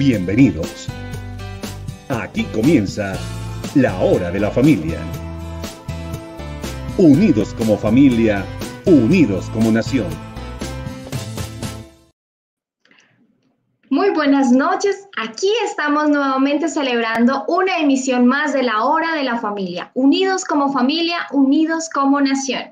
Bienvenidos. Aquí comienza la hora de la familia. Unidos como familia, unidos como nación. Muy buenas noches, aquí estamos nuevamente celebrando una emisión más de la hora de la familia. Unidos como familia, unidos como nación.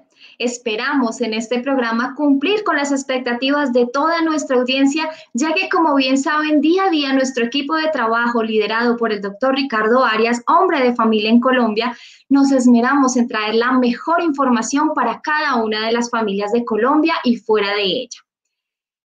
Esperamos en este programa cumplir con las expectativas de toda nuestra audiencia, ya que como bien saben, día a día nuestro equipo de trabajo liderado por el doctor Ricardo Arias, hombre de familia en Colombia, nos esmeramos en traer la mejor información para cada una de las familias de Colombia y fuera de ella.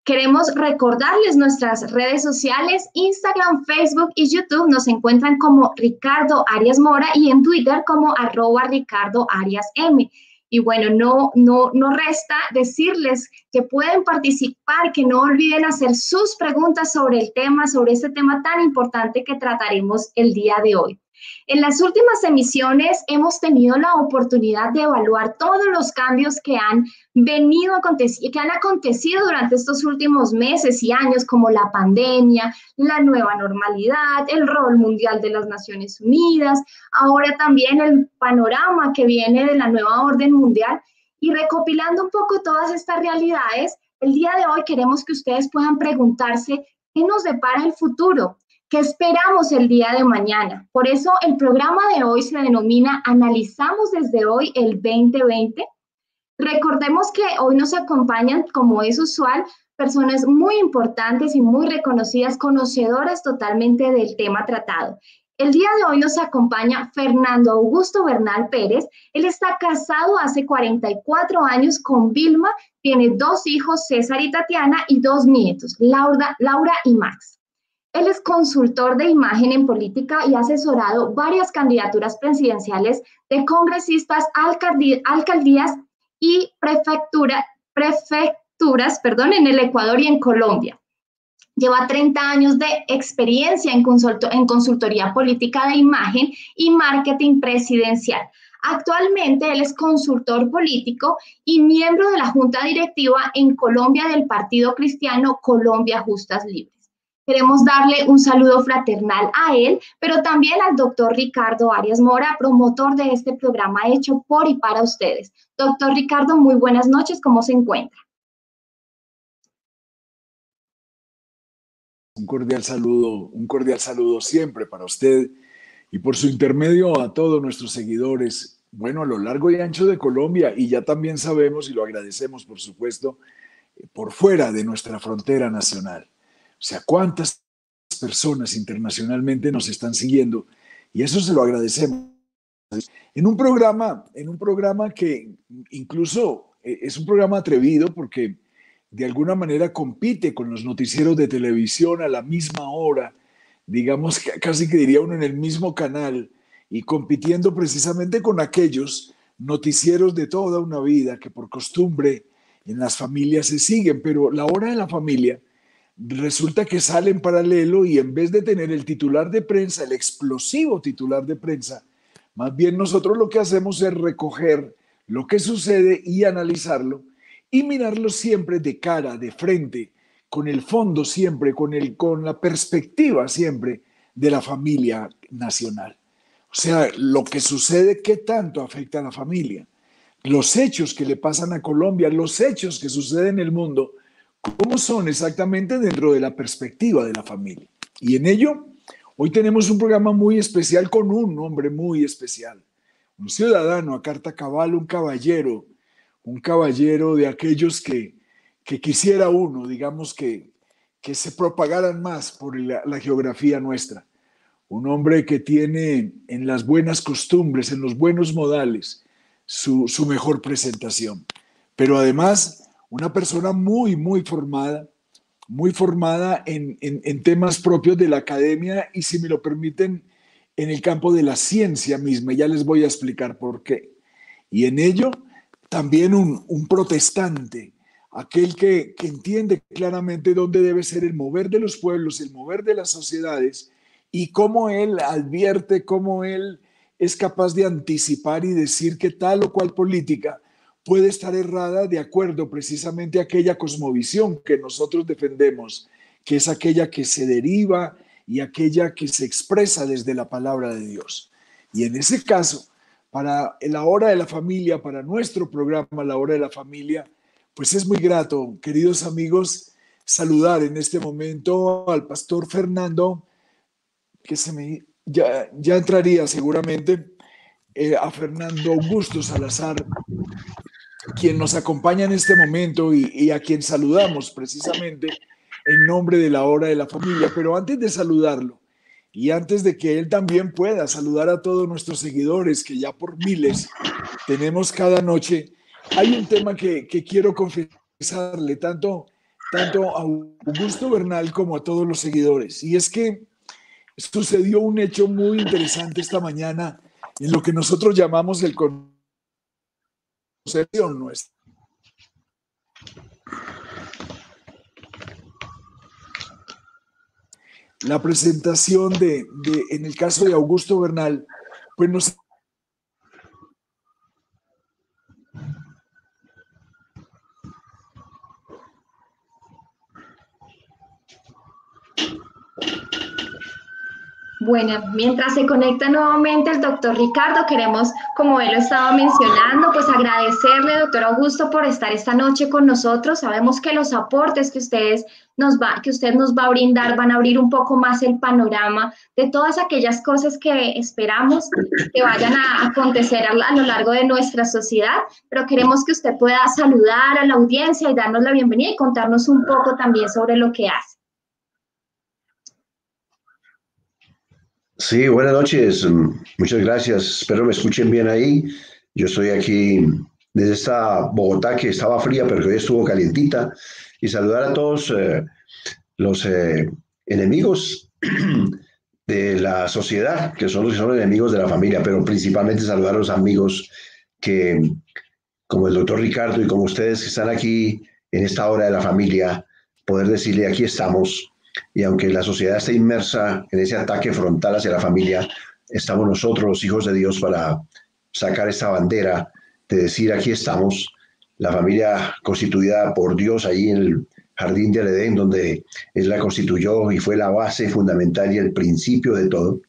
Queremos recordarles nuestras redes sociales, Instagram, Facebook y YouTube nos encuentran como Ricardo Arias Mora y en Twitter como @RicardoAriasM. Y bueno, no resta decirles que pueden participar, que no olviden hacer sus preguntas sobre este tema tan importante que trataremos el día de hoy. En las últimas emisiones hemos tenido la oportunidad de evaluar todos los cambios que han acontecido durante estos últimos meses y años, como la pandemia, la nueva normalidad, el rol mundial de las Naciones Unidas, ahora también el panorama que viene de la nueva orden mundial. Y recopilando un poco todas estas realidades, el día de hoy queremos que ustedes puedan preguntarse qué nos depara el futuro. ¿Qué esperamos el día de mañana? Por eso el programa de hoy se denomina Analizamos desde hoy el 2020. Recordemos que hoy nos acompañan, como es usual, personas muy importantes y muy reconocidas, conocedoras totalmente del tema tratado. El día de hoy nos acompaña Fernando Augusto Bernal Pérez. Él está casado hace 44 años con Vilma, tiene 2 hijos, César y Tatiana, y 2 nietos, Laura y Max. Él es consultor de imagen en política y ha asesorado varias candidaturas presidenciales de congresistas, alcaldías y prefecturas en el Ecuador y en Colombia. Lleva 30 años de experiencia en consultoría política de imagen y marketing presidencial. Actualmente él es consultor político y miembro de la Junta Directiva en Colombia del Partido Cristiano Colombia Justas Libres. Queremos darle un saludo fraternal a él, pero también al doctor Ricardo Arias Mora, promotor de este programa hecho por y para ustedes. Doctor Ricardo, muy buenas noches, ¿cómo se encuentra? Un cordial saludo siempre para usted y por su intermedio a todos nuestros seguidores, bueno, a lo largo y ancho de Colombia, y ya también sabemos y lo agradecemos, por supuesto, por fuera de nuestra frontera nacional. O sea, cuántas personas internacionalmente nos están siguiendo, y eso se lo agradecemos. En un programa que incluso es un programa atrevido porque de alguna manera compite con los noticieros de televisión a la misma hora, digamos, casi que diría uno en el mismo canal, y compitiendo precisamente con aquellos noticieros de toda una vida que por costumbre en las familias se siguen, pero la hora de la familia resulta que sale en paralelo, y en vez de tener el titular de prensa, el explosivo titular de prensa, más bien nosotros lo que hacemos es recoger lo que sucede y analizarlo y mirarlo siempre de cara, de frente, con el fondo siempre, con la perspectiva siempre de la familia nacional. O sea, lo que sucede, ¿qué tanto afecta a la familia? Los hechos que le pasan a Colombia, los hechos que suceden en el mundo, ¿cómo son exactamente dentro de la perspectiva de la familia? Y en ello, hoy tenemos un programa muy especial con un hombre muy especial, un ciudadano a carta cabal, un caballero de aquellos que quisiera uno, digamos, que se propagaran más por la geografía nuestra. Un hombre que tiene en las buenas costumbres, en los buenos modales, su mejor presentación. Pero además, una persona muy formada en temas propios de la academia y, si me lo permiten, en el campo de la ciencia misma. Ya les voy a explicar por qué. Y en ello, también un protestante, aquel que entiende claramente dónde debe ser el mover de los pueblos, el mover de las sociedades, y cómo él advierte, cómo él es capaz de anticipar y decir que tal o cual política puede estar errada de acuerdo precisamente a aquella cosmovisión que nosotros defendemos, que es aquella que se deriva y aquella que se expresa desde la palabra de Dios. Y en ese caso, para la hora de la familia, para nuestro programa La Hora de la Familia, pues es muy grato, queridos amigos, saludar en este momento al pastor Fernando, que ya entraría seguramente, a Fernando Augusto Salazar, quien nos acompaña en este momento y a quien saludamos precisamente en nombre de La Hora de la Familia. Pero antes de saludarlo y antes de que él también pueda saludar a todos nuestros seguidores, que ya por miles tenemos cada noche, hay un tema que quiero confesarle tanto a Augusto Bernal como a todos los seguidores. Y es que sucedió un hecho muy interesante esta mañana en lo que nosotros llamamos el concepción nuestra. La presentación en el caso de Augusto Bernal, pues nos Bueno, mientras se conecta nuevamente el doctor Ricardo, queremos, como él lo estaba mencionando, pues agradecerle, doctor Augusto, por estar esta noche con nosotros. Sabemos que los aportes que usted nos va a brindar van a abrir un poco más el panorama de todas aquellas cosas que esperamos que vayan a acontecer a lo largo de nuestra sociedad, pero queremos que usted pueda saludar a la audiencia y darnos la bienvenida y contarnos un poco también sobre lo que hace. Sí, buenas noches. Muchas gracias. Espero me escuchen bien ahí. Yo estoy aquí desde esta Bogotá que estaba fría, pero que hoy estuvo calientita. Y saludar a todos los enemigos de la sociedad, que son los que son enemigos de la familia, pero principalmente saludar a los amigos que, como el doctor Ricardo y como ustedes que están aquí en esta hora de la familia, poder decirle aquí estamos. Y aunque la sociedad está inmersa en ese ataque frontal hacia la familia, estamos nosotros, los hijos de Dios, para sacar esta bandera de decir aquí estamos, la familia constituida por Dios allí en el jardín del Edén, donde Él la constituyó y fue la base fundamental y el principio de todo,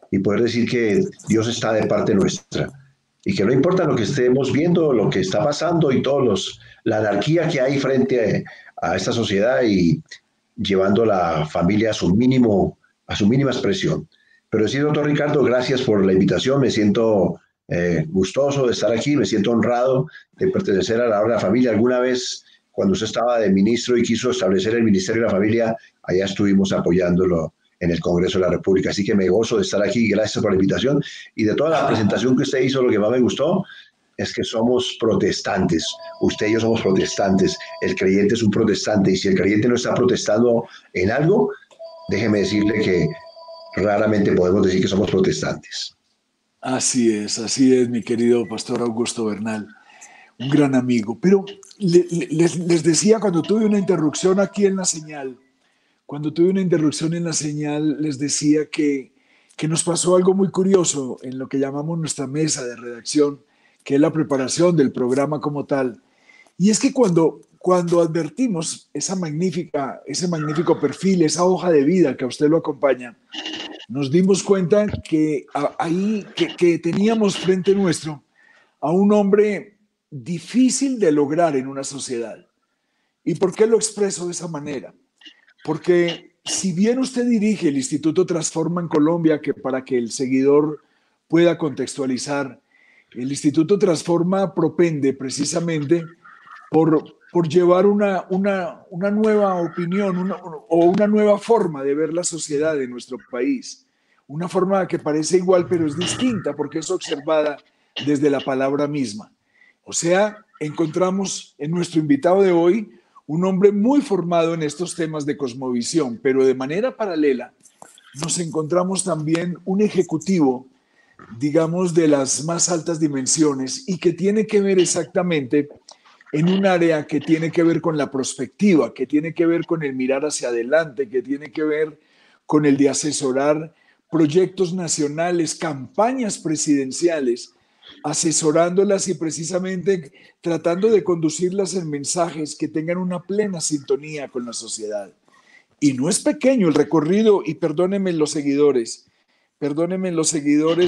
y poder decir que Dios está de parte nuestra y que no importa lo que estemos viendo, lo que está pasando y la anarquía que hay frente a esta sociedad y llevando la familia a su mínima expresión. Pero decir, doctor Ricardo, gracias por la invitación, me siento gustoso de estar aquí, me siento honrado de pertenecer a La Hora de la Familia. Alguna vez, cuando usted estaba de ministro y quiso establecer el Ministerio de la Familia, allá estuvimos apoyándolo en el Congreso de la República. Así que me gozo de estar aquí, gracias por la invitación. Y de toda la presentación que usted hizo, lo que más me gustó es que somos protestantes. Usted y yo somos protestantes. El creyente es un protestante. Y si el creyente no está protestando en algo, déjeme decirle que raramente podemos decir que somos protestantes. Así es, mi querido pastor Augusto Bernal. Un gran amigo. Pero les decía cuando tuve una interrupción aquí en la señal, les decía que nos pasó algo muy curioso en lo que llamamos nuestra mesa de redacción, que es la preparación del programa como tal. Y es que cuando advertimos ese magnífico perfil, esa hoja de vida que a usted lo acompaña, nos dimos cuenta que que teníamos frente nuestro a un hombre difícil de lograr en una sociedad. ¿Y por qué lo expreso de esa manera? Porque si bien usted dirige el Instituto Transforma en Colombia, que para que el seguidor pueda contextualizar, el Instituto Transforma propende precisamente por llevar una nueva opinión o una nueva forma de ver la sociedad de nuestro país. Una forma que parece igual pero es distinta porque es observada desde la palabra misma. O sea, encontramos en nuestro invitado de hoy un hombre muy formado en estos temas de cosmovisión, pero de manera paralela nos encontramos también un ejecutivo, digamos, de las más altas dimensiones y que tiene que ver exactamente en un área que tiene que ver con la prospectiva, que tiene que ver con el mirar hacia adelante, que tiene que ver con el de asesorar proyectos nacionales, campañas presidenciales, asesorándolas y precisamente tratando de conducirlas en mensajes que tengan una plena sintonía con la sociedad. Y no es pequeño el recorrido, y perdónenme los seguidores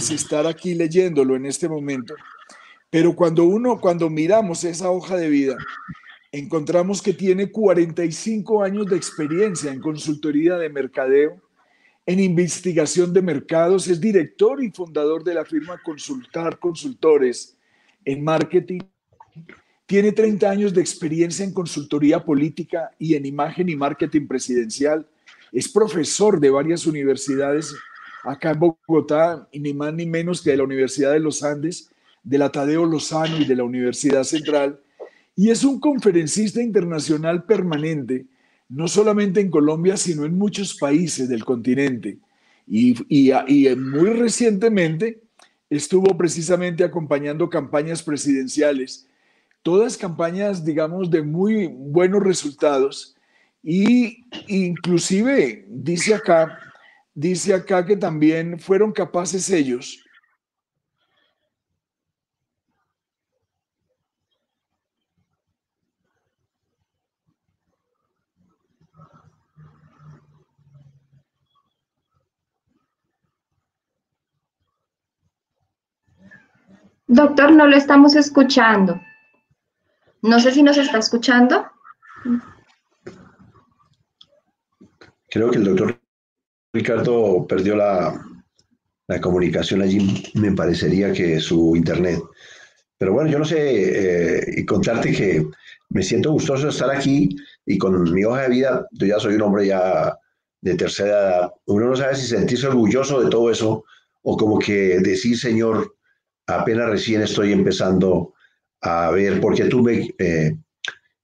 estar aquí leyéndolo en este momento, pero cuando miramos esa hoja de vida, encontramos que tiene 45 años de experiencia en consultoría de mercadeo, en investigación de mercados, es director y fundador de la firma Consultar Consultores en marketing. Tiene 30 años de experiencia en consultoría política y en imagen y marketing presidencial. Es profesor de varias universidades acá en Bogotá, y ni más ni menos que de la Universidad de los Andes, de la Tadeo Lozano y de la Universidad Central. Y es un conferencista internacional permanente, no solamente en Colombia, sino en muchos países del continente. Y muy recientemente estuvo precisamente acompañando campañas presidenciales, todas campañas, digamos, de muy buenos resultados, y inclusive dice acá que también fueron capaces ellos. Doctor, no lo estamos escuchando. No sé si nos está escuchando. Creo que el doctor Ricardo perdió la comunicación allí, me parecería que su internet. Pero bueno, yo no sé, y contarte que me siento gustoso de estar aquí y con mi hoja de vida, yo ya soy un hombre ya de tercera edad. Uno no sabe si sentirse orgulloso de todo eso o como que decir, Señor, apenas recién estoy empezando a ver, porque tú me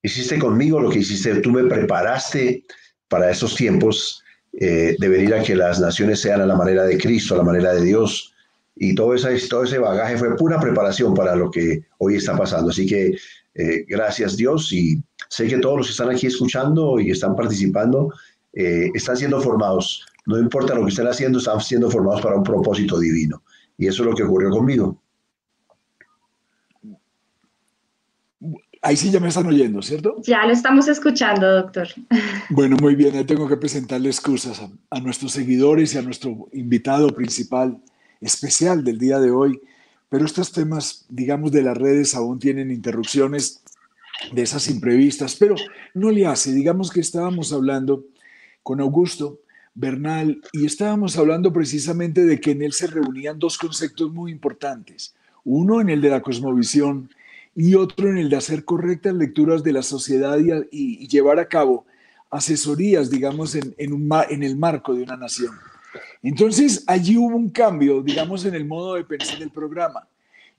hiciste conmigo lo que hiciste, tú me preparaste para esos tiempos de venir a que las naciones sean a la manera de Cristo, a la manera de Dios. Y todo ese bagaje fue pura preparación para lo que hoy está pasando. Así que gracias Dios, y sé que todos los que están aquí escuchando y están participando están siendo formados. No importa lo que estén haciendo, están siendo formados para un propósito divino. Y eso es lo que ocurrió conmigo. Ahí sí ya me están oyendo, ¿cierto? Ya lo estamos escuchando, doctor. Bueno, muy bien, ahí tengo que presentarle excusas a nuestros seguidores y a nuestro invitado principal, especial del día de hoy, pero estos temas, digamos, de las redes aún tienen interrupciones de esas imprevistas, pero no le hace. Digamos que estábamos hablando con Augusto Bernal y estábamos hablando precisamente de que en él se reunían dos conceptos muy importantes, uno en el de la cosmovisión y otro en el de hacer correctas lecturas de la sociedad y llevar a cabo asesorías, digamos, en el marco de una nación. Entonces, allí hubo un cambio, digamos, en el modo de pensar el programa.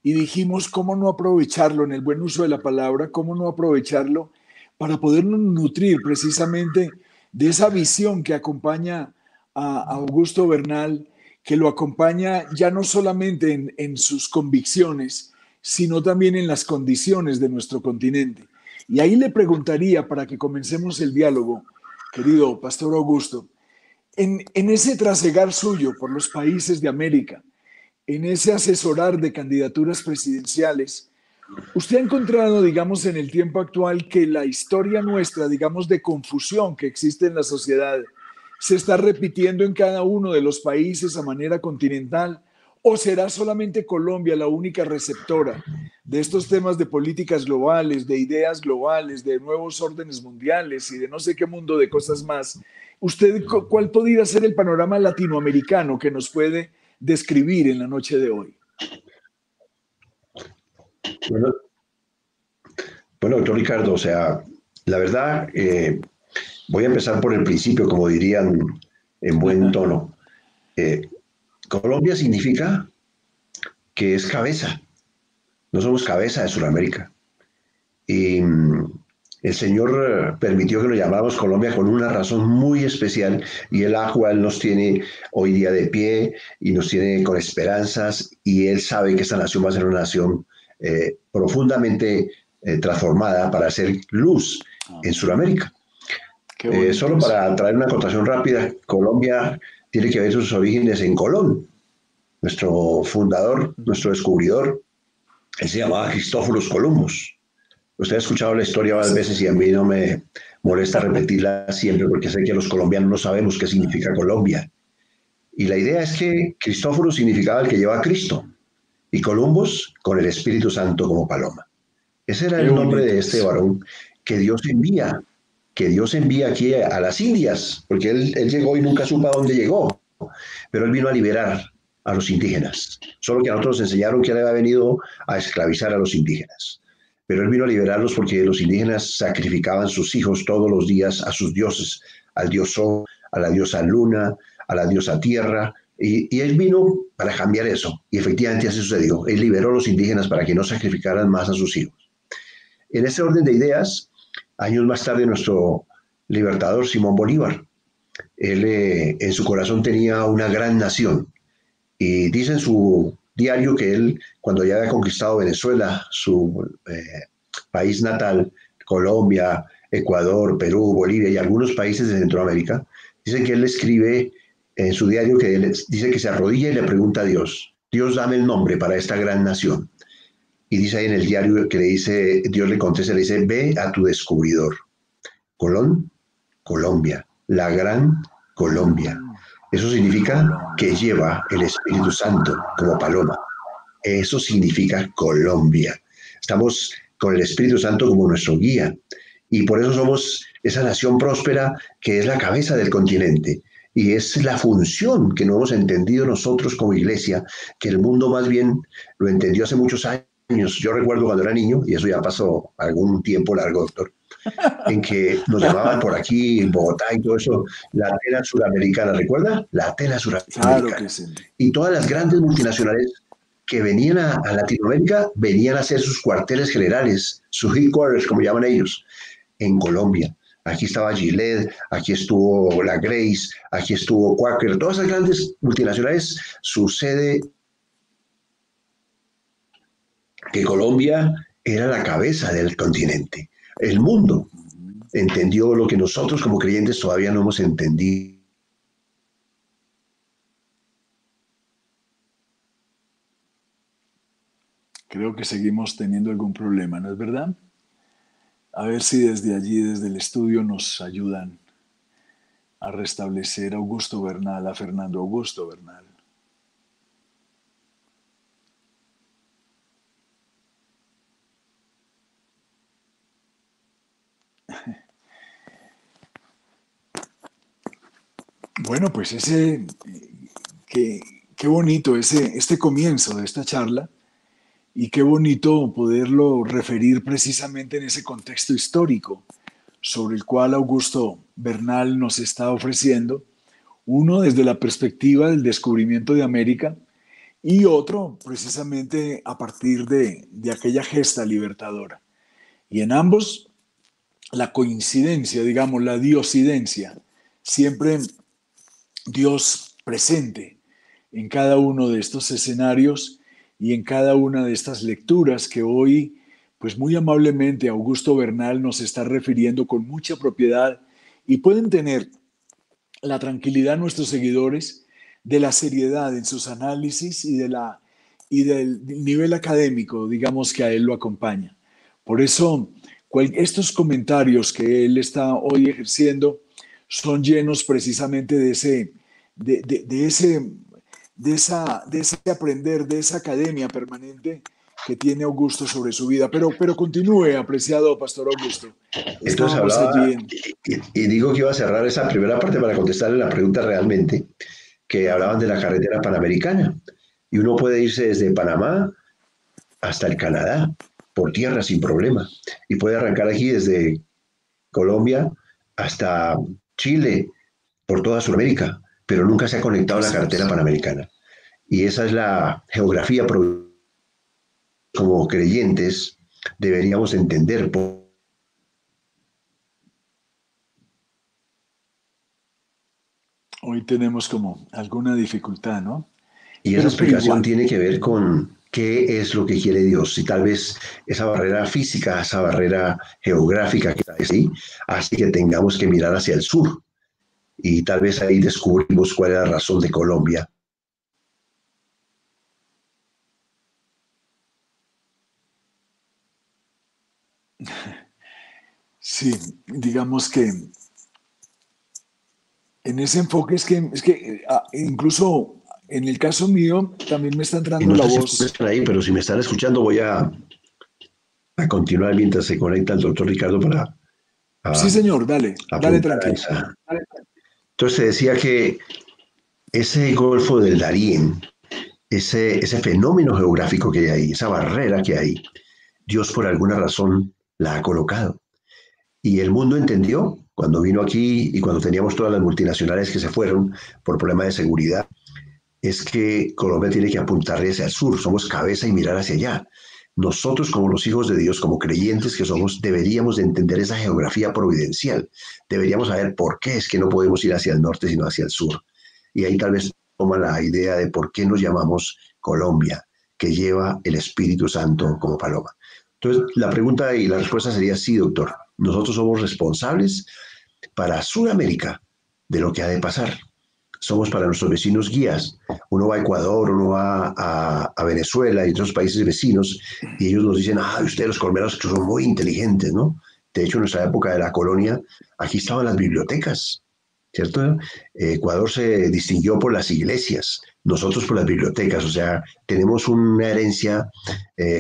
Y dijimos, ¿cómo no aprovecharlo en el buen uso de la palabra? ¿Cómo no aprovecharlo para podernos nutrir precisamente de esa visión que acompaña a Augusto Bernal, que lo acompaña ya no solamente en sus convicciones, sino también en las condiciones de nuestro continente? Y ahí le preguntaría, para que comencemos el diálogo, querido Pastor Augusto, en ese trasegar suyo por los países de América, en ese asesorar de candidaturas presidenciales, ¿usted ha encontrado, digamos, en el tiempo actual que la historia nuestra, digamos, de confusión que existe en la sociedad se está repitiendo en cada uno de los países a manera continental? ¿O será solamente Colombia la única receptora de estos temas de políticas globales, de ideas globales, de nuevos órdenes mundiales y de no sé qué mundo de cosas más? ¿Usted cuál podría ser el panorama latinoamericano que nos puede describir en la noche de hoy? Bueno, doctor Ricardo, o sea, la verdad, voy a empezar por el principio, como dirían en buen tono. Colombia significa que es cabeza. No somos cabeza de Sudamérica. Y el Señor permitió que lo llamáramos Colombia con una razón muy especial, y Él la cual nos tiene hoy día de pie y nos tiene con esperanzas, y Él sabe que esta nación va a ser una nación profundamente transformada para hacer luz en Sudamérica. Solo para traer una acotación rápida, Colombia tiene que ver sus orígenes en Colón, nuestro fundador, nuestro descubridor. Él se llamaba Cristóforos Columbus. Usted ha escuchado la historia varias veces y a mí no me molesta repetirla siempre porque sé que los colombianos no sabemos qué significa Colombia. Y la idea es que Cristóforo significaba el que lleva a Cristo y Columbus con el Espíritu Santo como paloma. Ese era Qué el nombre bonito de este eso. varón que Dios envía aquí a las Indias, porque él llegó y nunca supo a dónde llegó, pero él vino a liberar a los indígenas. Solo que a nosotros nos enseñaron que él había venido a esclavizar a los indígenas. Pero él vino a liberarlos porque los indígenas sacrificaban sus hijos todos los días a sus dioses, al dios Sol, a la diosa Luna, a la diosa Tierra, y él vino para cambiar eso. Y efectivamente así sucedió. Él liberó a los indígenas para que no sacrificaran más a sus hijos. En ese orden de ideas, años más tarde, nuestro libertador Simón Bolívar, él en su corazón tenía una gran nación y dice en su diario que él, cuando ya había conquistado Venezuela, su país natal, Colombia, Ecuador, Perú, Bolivia y algunos países de Centroamérica, dice que él escribe en su diario que él dice que se arrodilla y le pregunta a Dios, Dios dame el nombre para esta gran nación. Y dice ahí en el diario que le dice, Dios le contesta, le dice, ve a tu descubridor. Colón, Colombia, la gran Colombia. Eso significa que Colombia. lleva el Espíritu Santo como paloma. Eso significa Colombia. Estamos con el Espíritu Santo como nuestro guía. Y por eso somos esa nación próspera que es la cabeza del continente. Y es la función que no hemos entendido nosotros como iglesia, que el mundo más bien lo entendió hace muchos años. Yo recuerdo cuando era niño, y eso ya pasó algún tiempo largo, doctor, en que nos llamaban por aquí, en Bogotá y todo eso, la Atena Suramericana, ¿recuerda? La Atena Claro que Suramericana. sí. Y todas las grandes multinacionales que venían a Latinoamérica venían a hacer sus cuarteles generales, sus headquarters, como llaman ellos, en Colombia. Aquí estaba Gillette, aquí estuvo la Grace, aquí estuvo Quaker, todas esas grandes multinacionales, su sede, que Colombia era la cabeza del continente. El mundo entendió lo que nosotros como creyentes todavía no hemos entendido. Creo que seguimos teniendo algún problema, ¿no es verdad? A ver si desde allí, desde el estudio, nos ayudan a restablecer a Augusto Bernal, a Fernando Augusto Bernal. Bueno, pues qué, qué bonito este comienzo de esta charla y qué bonito poderlo referir precisamente en ese contexto histórico sobre el cual Augusto Bernal nos está ofreciendo, uno desde la perspectiva del descubrimiento de América y otro precisamente a partir de aquella gesta libertadora. Y en ambos, la coincidencia, digamos, la diosidencia, siempre Dios presente en cada uno de estos escenarios y en cada una de estas lecturas que hoy, pues muy amablemente Augusto Bernal nos está refiriendo con mucha propiedad y pueden tener la tranquilidad nuestros seguidores de la seriedad en sus análisis y del nivel académico, digamos, que a él lo acompaña. Por eso, estos comentarios que él está hoy ejerciendo son llenos precisamente de ese aprender, de esa academia permanente que tiene Augusto sobre su vida. Pero continúe, apreciado Pastor Augusto. Entonces Estábamos hablaba, allí en... y digo que iba a cerrar esa primera parte para contestarle la pregunta realmente, que hablaban de la carretera panamericana. Y uno puede irse desde Panamá hasta el Canadá, por tierra sin problema. Y puede arrancar aquí desde Colombia hasta Chile, por toda Sudamérica, pero nunca se ha conectado a la Así carretera es. panamericana. Y esa es la geografía como creyentes deberíamos entender. Hoy tenemos como alguna dificultad, ¿no? Y esa Pero explicación igual. tiene que ver con qué es lo que quiere Dios. Y tal vez esa barrera física, esa barrera geográfica que está ahí, hace que tengamos que mirar hacia el sur. Y tal vez ahí descubrimos cuál es la razón de Colombia. Sí, digamos que en ese enfoque es que incluso en el caso mío también me está Y entrando no la sé si voz. están ahí, pero si me están escuchando voy a continuar mientras se conecta el doctor Ricardo para Sí, a- señor, dale, dale apuntar a tranquilo. esa. Entonces te decía que ese Golfo del Darién, ese fenómeno geográfico que hay ahí, esa barrera que hay, Dios por alguna razón la ha colocado. Y el mundo entendió cuando vino aquí y cuando teníamos todas las multinacionales que se fueron por problemas de seguridad, es que Colombia tiene que apuntarle hacia el sur, somos cabeza y mirar hacia allá. Nosotros como los hijos de Dios, como creyentes que somos, deberíamos de entender esa geografía providencial. Deberíamos saber por qué es que no podemos ir hacia el norte sino hacia el sur. Y ahí tal vez toma la idea de por qué nos llamamos Colombia, que lleva el Espíritu Santo como paloma. Entonces, la pregunta y la respuesta sería sí, doctor. Nosotros somos responsables para Sudamérica de lo que ha de pasar. Somos para nuestros vecinos guías. Uno va a Ecuador, uno va a Venezuela y otros países vecinos y ellos nos dicen, ustedes los colombianos que son muy inteligentes, ¿no? De hecho, en nuestra época de la colonia, aquí estaban las bibliotecas, ¿cierto? Ecuador se distinguió por las iglesias, nosotros por las bibliotecas, o sea, tenemos una herencia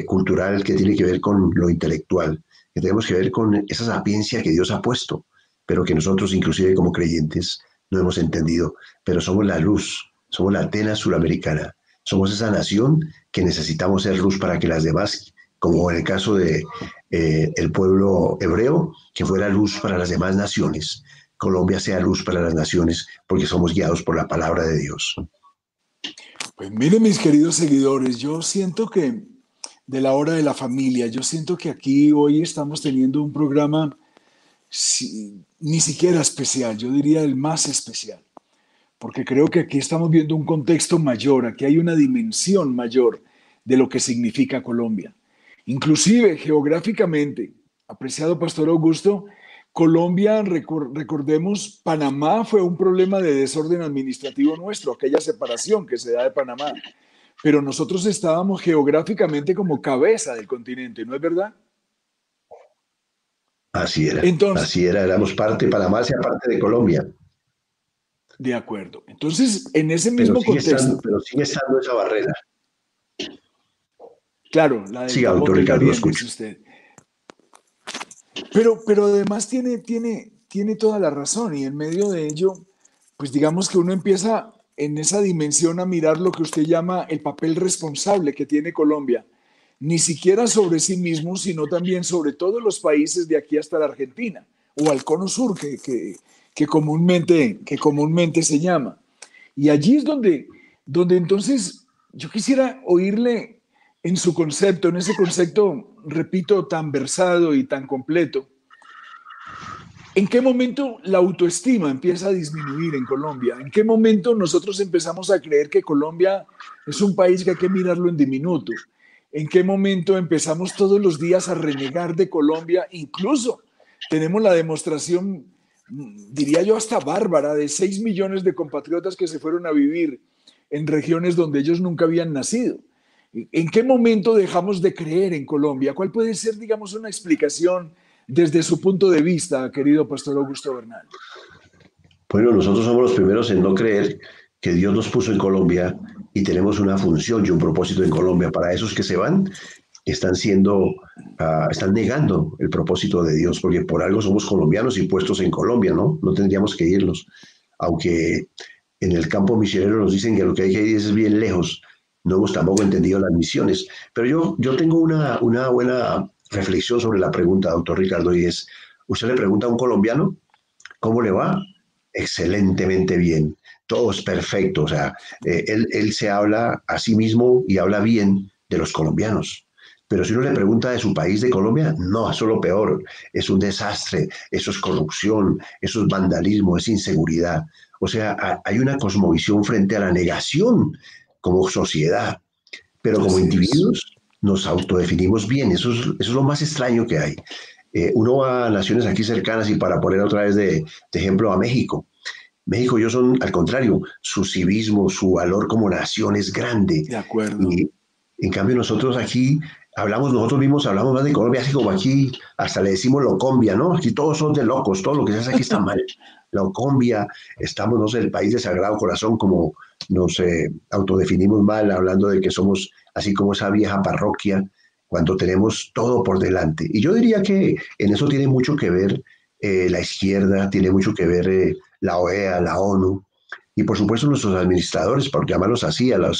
cultural que tiene que ver con lo intelectual, que tenemos que ver con esa sapiencia que Dios ha puesto, pero que nosotros, inclusive como creyentes, no hemos entendido. Pero somos la luz, somos la Atenas suramericana, somos esa nación que necesitamos ser luz para que las demás, como en el caso de el pueblo hebreo, que fuera luz para las demás naciones. Colombia sea luz para las naciones porque somos guiados por la palabra de Dios. Pues miren, mis queridos seguidores, yo siento que de la hora de la familia, yo siento que aquí hoy estamos teniendo un programa ni siquiera especial, yo diría el más especial, porque creo que aquí estamos viendo un contexto mayor, aquí hay una dimensión mayor de lo que significa Colombia. Inclusive geográficamente, apreciado Pastor Augusto, Colombia, recordemos, Panamá fue un problema de desorden administrativo nuestro, aquella separación que se da de Panamá, pero nosotros estábamos geográficamente como cabeza del continente, ¿no es verdad? Entonces, Así era, éramos parte, Panamá sea parte de Colombia, de acuerdo. Entonces, en ese mismo contexto, pero sigue estando esa barrera. claro, la del Sí, tapón doctor del Ricardo, lo Darién, dice escucho. usted. Pero además tiene toda la razón y en medio de ello, pues digamos que uno empieza en esa dimensión a mirar lo que usted llama el papel responsable que tiene Colombia, ni siquiera sobre sí mismo, sino también sobre todos los países de aquí hasta la Argentina o al Cono Sur, que comúnmente se llama. Y allí es donde entonces yo quisiera oírle en su concepto, en ese concepto, repito, tan versado y tan completo. ¿En qué momento la autoestima empieza a disminuir en Colombia? ¿En qué momento nosotros empezamos a creer que Colombia es un país que hay que mirarlo en diminuto? ¿En qué momento empezamos todos los días a renegar de Colombia? Incluso tenemos la demostración, diría yo, hasta bárbara, de 6 millones de compatriotas que se fueron a vivir en regiones donde ellos nunca habían nacido. ¿En qué momento dejamos de creer en Colombia? ¿Cuál puede ser, digamos, una explicación desde su punto de vista, querido Pastor Augusto Bernal? Bueno, nosotros somos los primeros en no creer que Dios nos puso en Colombia y tenemos una función y un propósito en Colombia. Para esos que se van, están negando el propósito de Dios, porque por algo somos colombianos y puestos en Colombia, ¿no? No tendríamos que irnos. Aunque en el campo misionero nos dicen que lo que hay que ir es bien lejos, no hemos tampoco entendido las misiones. Pero yo tengo una buena reflexión sobre la pregunta, doctor Ricardo, y es, usted le pregunta a un colombiano, ¿cómo le va? Excelentemente bien, todo es perfecto, o sea, él se habla a sí mismo y habla bien de los colombianos. Pero si uno le pregunta de su país, de Colombia, no, eso es lo peor, es un desastre, eso es corrupción, eso es vandalismo, es inseguridad. O sea, hay una cosmovisión frente a la negación como sociedad, pero como Así es. individuos nos autodefinimos bien, eso es lo más extraño que hay. Uno va a naciones aquí cercanas y para poner otra vez de ejemplo a México. México, ellos son, al contrario, su civismo, su valor como nación es grande. De acuerdo. Y en cambio nosotros aquí nosotros mismos hablamos más de Colombia, así como aquí hasta le decimos Locombia, ¿no? Aquí todos son de locos, todo lo que se hace aquí está mal. Locombia, estamos, no sé, el país de Sagrado Corazón, como nos autodefinimos mal, hablando de que somos así como esa vieja parroquia, cuando tenemos todo por delante. Y yo diría que en eso tiene mucho que ver la izquierda, tiene mucho que ver la OEA, la ONU, y por supuesto nuestros administradores, por llamarlos así, a la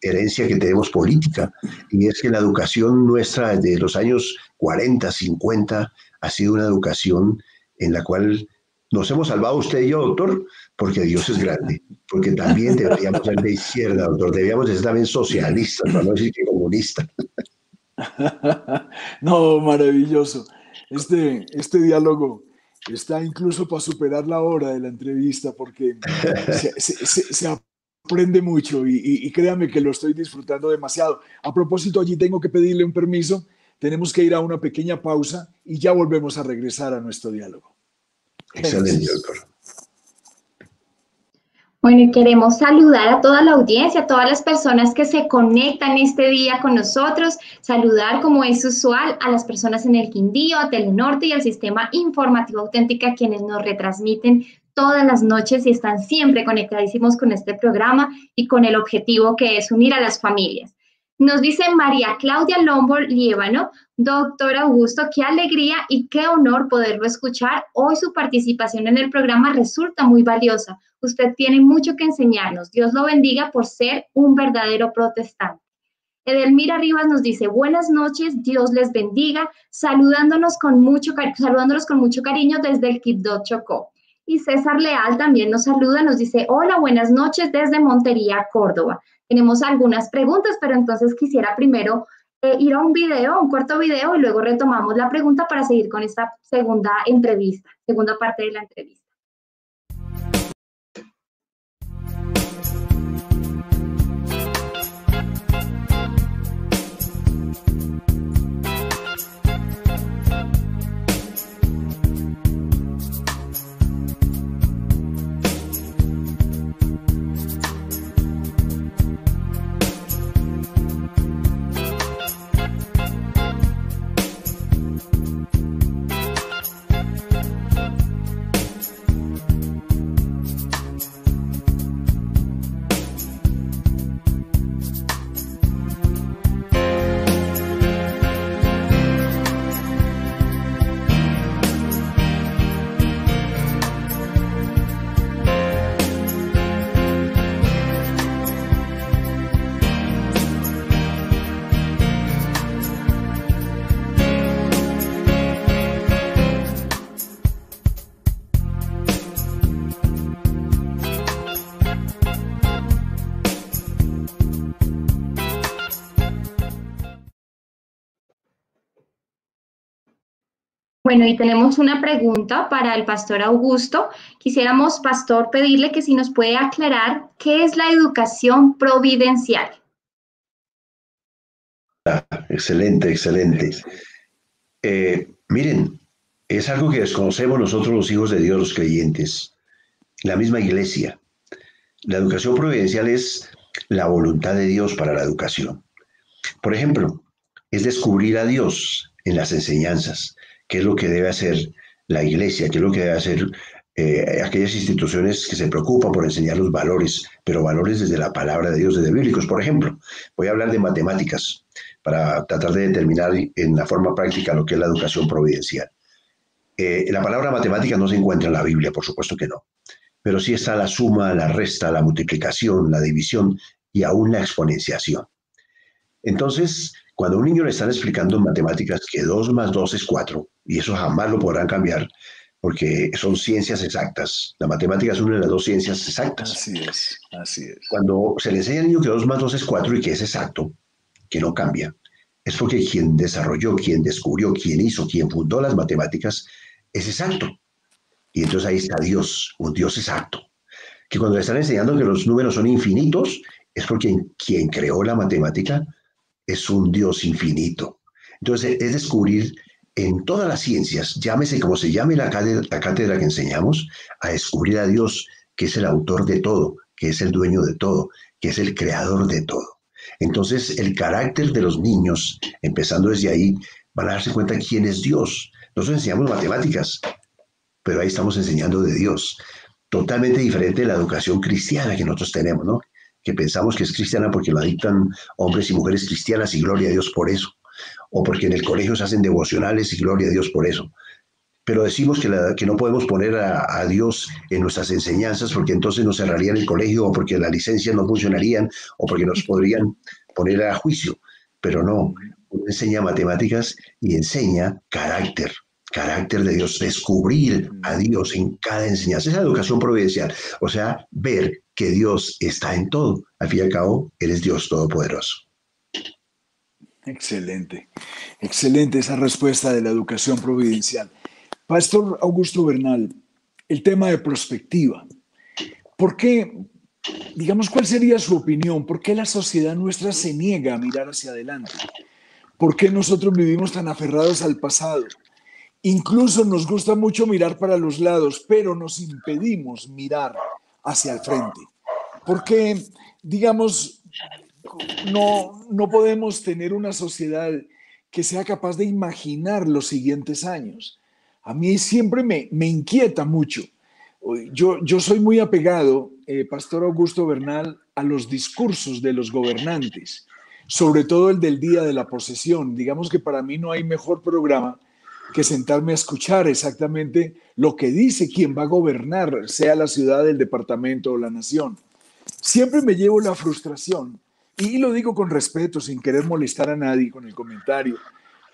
herencia que tenemos política, y es que la educación nuestra desde los años 40, 50 ha sido una educación en la cual nos hemos salvado usted y yo, doctor, porque Dios es grande, porque también deberíamos ser de izquierda, doctor, deberíamos ser también socialistas, para no decir que comunistas. No, maravilloso. Este diálogo está incluso para superar la hora de la entrevista porque se aprende mucho y créame que lo estoy disfrutando demasiado. A propósito, allí tengo que pedirle un permiso. Tenemos que ir a una pequeña pausa y ya volvemos a regresar a nuestro diálogo. Excelente, doctor. Bueno, y queremos saludar a toda la audiencia, a todas las personas que se conectan este día con nosotros, saludar como es usual a las personas en el Quindío, a Telenorte y al Sistema Informativo Auténtica, quienes nos retransmiten todas las noches y están siempre conectadísimos con este programa y con el objetivo que es unir a las familias. Nos dice María Claudia Lombo Liévano, doctor Augusto, qué alegría y qué honor poderlo escuchar. Hoy su participación en el programa resulta muy valiosa. Usted tiene mucho que enseñarnos. Dios lo bendiga por ser un verdadero protestante. Edelmira Rivas nos dice, buenas noches, Dios les bendiga, saludándolos con mucho cariño desde el Quibdó, Chocó. Y César Leal también nos saluda, nos dice, hola, buenas noches desde Montería, Córdoba. Tenemos algunas preguntas, pero entonces quisiera primero ir a un corto video, y luego retomamos la pregunta para seguir con esta segunda parte de la entrevista. Bueno, y tenemos una pregunta para el pastor Augusto. Quisiéramos, pastor, pedirle que si nos puede aclarar qué es la educación providencial. Excelente, excelente. Miren, es algo que desconocemos nosotros los hijos de Dios, los creyentes, la misma iglesia. La educación providencial es la voluntad de Dios para la educación. Por ejemplo, es descubrir a Dios en las enseñanzas, qué es lo que debe hacer la iglesia, qué es lo que debe hacer aquellas instituciones que se preocupan por enseñar los valores, pero valores desde la palabra de Dios, desde bíblicos. Por ejemplo, voy a hablar de matemáticas para tratar de determinar en la forma práctica lo que es la educación providencial. La palabra matemática no se encuentra en la Biblia, por supuesto que no, pero sí está la suma, la resta, la multiplicación, la división y aún la exponenciación. Entonces, cuando a un niño le están explicando en matemáticas que 2 más 2 es 4, y eso jamás lo podrán cambiar, porque son ciencias exactas. La matemática es una de las 2 ciencias exactas. Así es, así es. Cuando se le enseña al niño que 2 más 2 es 4 y que es exacto, que no cambia, es porque quien desarrolló, quien descubrió, quien hizo, quien fundó las matemáticas, es exacto. Y entonces ahí está Dios, un Dios exacto. Que cuando le están enseñando que los números son infinitos, es porque quien creó la matemática es un Dios infinito. Entonces es descubrir en todas las ciencias, llámese como se llame la cátedra que enseñamos, a descubrir a Dios, que es el autor de todo, que es el dueño de todo, que es el creador de todo. Entonces, el carácter de los niños, empezando desde ahí, van a darse cuenta quién es Dios. Nosotros enseñamos matemáticas, pero ahí estamos enseñando de Dios. Totalmente diferente de la educación cristiana que nosotros tenemos, ¿no? Que pensamos que es cristiana porque la dictan hombres y mujeres cristianas y gloria a Dios por eso. O porque en el colegio se hacen devocionales y gloria a Dios por eso. Pero decimos que no podemos poner a Dios en nuestras enseñanzas porque entonces nos cerrarían el colegio o porque las licencias no funcionarían o porque nos podrían poner a juicio. Pero no, uno enseña matemáticas y enseña carácter de Dios, descubrir a Dios en cada enseñanza. Esa es la educación providencial, o sea, ver que Dios está en todo. Al fin y al cabo, Él es Dios Todopoderoso. Excelente, excelente esa respuesta de la educación providencial. Pastor Augusto Bernal, el tema de perspectiva. ¿Por qué, digamos, cuál sería su opinión? ¿Por qué la sociedad nuestra se niega a mirar hacia adelante? ¿Por qué nosotros vivimos tan aferrados al pasado? Incluso nos gusta mucho mirar para los lados, pero nos impedimos mirar hacia el frente. ¿Por qué, digamos, no podemos tener una sociedad que sea capaz de imaginar los siguientes años? A mí siempre me inquieta mucho. Yo soy muy apegado, Pastor Augusto Bernal, a los discursos de los gobernantes, sobre todo el del día de la posesión. Digamos que para mí no hay mejor programa que sentarme a escuchar exactamente lo que dice quien va a gobernar, sea la ciudad, el departamento o la nación. Siempre me llevo la frustración, y lo digo con respeto, sin querer molestar a nadie con el comentario,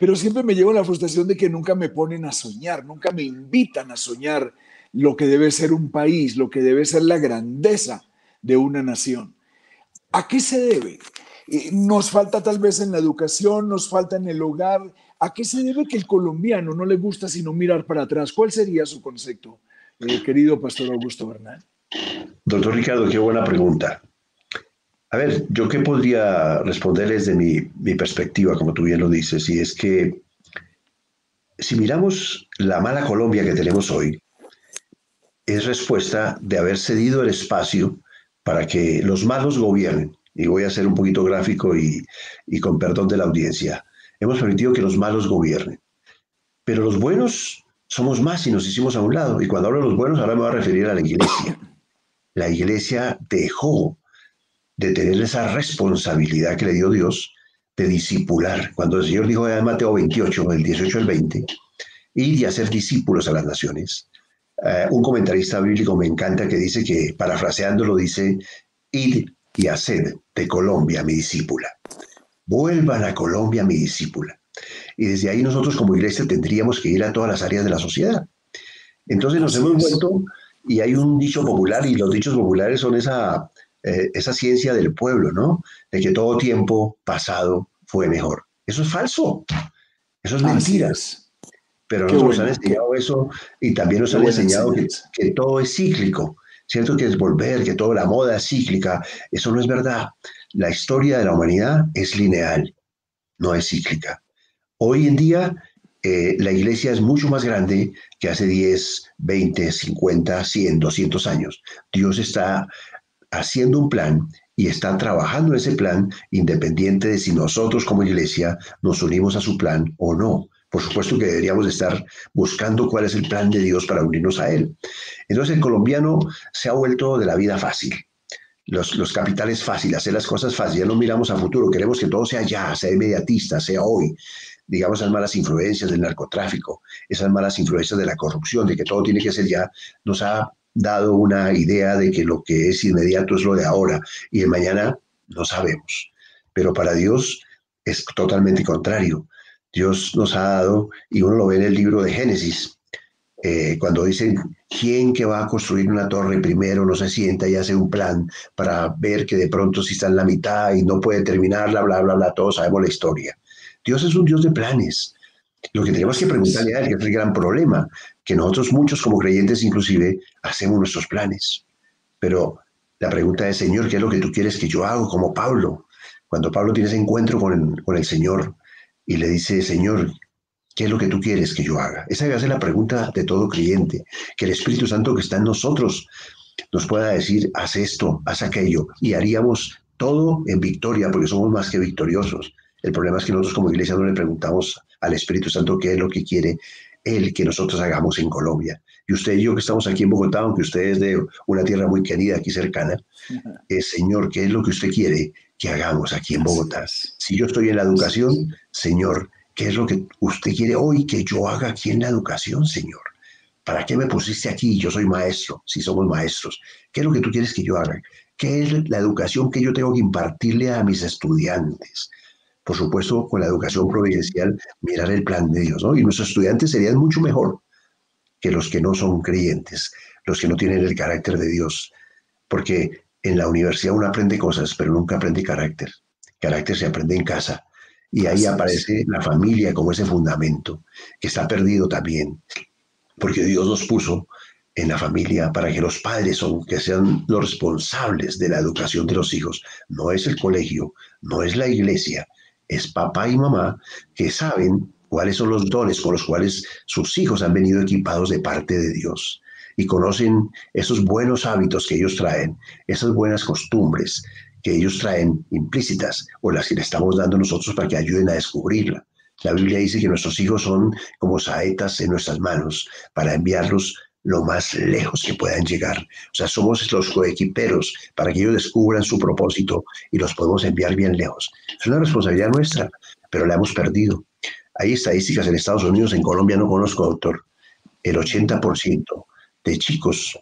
pero siempre me llevo la frustración de que nunca me ponen a soñar, nunca me invitan a soñar lo que debe ser un país, lo que debe ser la grandeza de una nación. ¿A qué se debe? Nos falta tal vez en la educación, nos falta en el hogar. ¿A qué se debe que el colombiano no le gusta sino mirar para atrás? ¿Cuál sería su concepto, querido Pastor Augusto Bernal? Doctor Ricardo, qué buena pregunta. A ver, ¿yo qué podría responderles de mi perspectiva, como tú bien lo dices? Y es que si miramos la mala Colombia que tenemos hoy, es respuesta de haber cedido el espacio para que los malos gobiernen. Y voy a ser un poquito gráfico y con perdón de la audiencia. Hemos permitido que los malos gobiernen. Pero los buenos somos más y nos hicimos a un lado. Y cuando hablo de los buenos, ahora me voy a referir a la iglesia. La iglesia dejó de tener esa responsabilidad que le dio Dios de discipular. Cuando el Señor dijo en Mateo 28, del 18 al 20, ir y hacer discípulos a las naciones. Un comentarista bíblico me encanta que dice que, parafraseándolo, dice, id y haced de Colombia mi discípula. Vuelvan a Colombia mi discípula. Y desde ahí nosotros como iglesia tendríamos que ir a todas las áreas de la sociedad. Entonces nos hemos vuelto, y hay un dicho popular, y los dichos populares son esa ciencia del pueblo, ¿no? De que todo tiempo pasado fue mejor. Eso es falso. Eso es mentira. Pero nosotros nos han enseñado eso y también nos han enseñado que todo es cíclico. Cierto que es volver, que toda la moda es cíclica. Eso no es verdad. La historia de la humanidad es lineal, no es cíclica. Hoy en día la iglesia es mucho más grande que hace 10, 20, 50, 100, 200 años. Dios está haciendo un plan y está trabajando en ese plan independiente de si nosotros como iglesia nos unimos a su plan o no. Por supuesto que deberíamos estar buscando cuál es el plan de Dios para unirnos a él. Entonces el colombiano se ha vuelto de la vida fácil. Los capitales fáciles, hacer las cosas fáciles, ya no miramos a futuro, queremos que todo sea ya, sea inmediatista, sea hoy. Digamos, esas malas influencias del narcotráfico, esas malas influencias de la corrupción, de que todo tiene que ser ya, nos ha dado una idea de que lo que es inmediato es lo de ahora y de mañana no sabemos. Pero para Dios es totalmente contrario. Dios nos ha dado, y uno lo ve en el libro de Génesis, cuando dicen, ¿quién que va a construir una torre primero no se sienta y hace un plan para ver que de pronto si está en la mitad y no puede terminarla, bla, bla, bla, todos sabemos la historia? Dios es un Dios de planes. Lo que tenemos que preguntarle a él, que es el gran problema, que nosotros muchos como creyentes inclusive hacemos nuestros planes. Pero la pregunta es, Señor, ¿qué es lo que tú quieres que yo haga? Como Pablo. Cuando Pablo tiene ese encuentro con el Señor y le dice, Señor, ¿qué es lo que tú quieres que yo haga? Esa debe ser la pregunta de todo creyente, que el Espíritu Santo que está en nosotros nos pueda decir, haz esto, haz aquello, y haríamos todo en victoria, porque somos más que victoriosos. El problema es que nosotros como iglesia no le preguntamos al Espíritu Santo qué es lo que quiere Él que nosotros hagamos en Colombia. Y usted y yo que estamos aquí en Bogotá, aunque usted es de una tierra muy querida aquí cercana, Señor, ¿qué es lo que usted quiere que hagamos aquí en Bogotá? Si yo estoy en la educación, Señor, ¿qué es lo que usted quiere hoy que yo haga aquí en la educación, Señor? ¿Para qué me pusiste aquí? Yo soy maestro, si somos maestros. ¿Qué es lo que tú quieres que yo haga? ¿Qué es la educación que yo tengo que impartirle a mis estudiantes? Por supuesto, con la educación providencial, mirar el plan de Dios, ¿no? Y nuestros estudiantes serían mucho mejor que los que no son creyentes, los que no tienen el carácter de Dios. Porque en la universidad uno aprende cosas, pero nunca aprende carácter. Carácter se aprende en casa. Y ahí aparece la familia como ese fundamento, que está perdido también. Porque Dios nos puso en la familia para que los padres que sean los responsables de la educación de los hijos. No es el colegio, no es la iglesia, es papá y mamá que saben cuáles son los dones con los cuales sus hijos han venido equipados de parte de Dios y conocen esos buenos hábitos que ellos traen, esas buenas costumbres que ellos traen implícitas o las que le estamos dando nosotros para que ayuden a descubrirla. La Biblia dice que nuestros hijos son como saetas en nuestras manos para enviarlos lo más lejos que puedan llegar. O sea, somos los coequiperos para que ellos descubran su propósito y los podemos enviar bien lejos. Es una responsabilidad nuestra, pero la hemos perdido. Hay estadísticas en Estados Unidos, en Colombia no conozco, doctor, el 80% de chicos